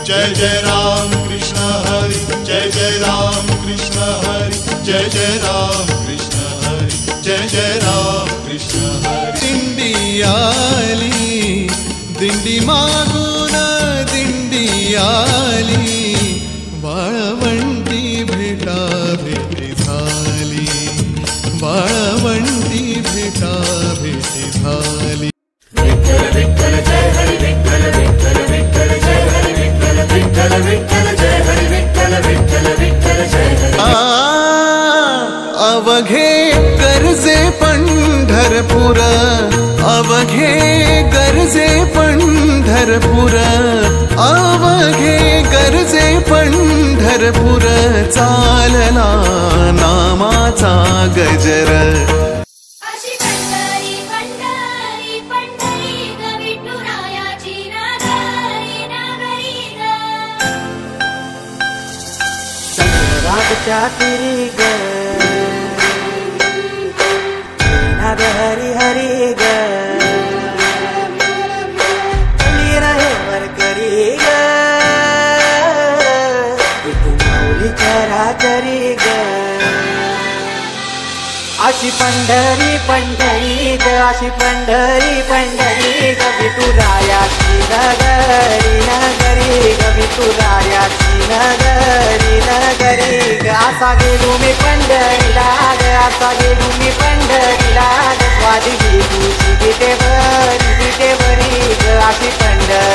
जय जय राम कृष्ण हरी, जय जय राम कृष्ण हरी, जय जय राम कृष्ण हरी, जय जय राम कृष्ण हरी। दिंडी आली, दिंडी मागून दिंडी आली, वाळवंटी भेटा भेटी झाली, वाळवंटी भेटा भेटी झाली। विठ्ठल विठ्ठल जय हरी, विठ्ठल विठ्ठल विठ्ठल जय हरी, विठ्ठल विठ्ठल विठ्ठल जय हरी, विठ्ठल विठ्ठल विठ्ठल जय हरी। अवघे गरजे पंढरपूर, अवघे गरजे पंढरपूर, अवघे गरजे पंढरपूर, चालला नामाचा गजर। चाकरी ग नाद हरी हरी ग, रहे वर करी ग, माऊली चरा करी ग। अशी पंढरी पंढरी ग, अशी पंढरी पंढरी ग, विठुरायाची नगरी नगरी ग, विठुरायाची नगरी नगरी ग। असा गेलो मी पंढरीला ग, असा गेलो मी पंढरीला ग, स्वादी तुझी विटेवरी विटेवरी ग, अशी पंढरी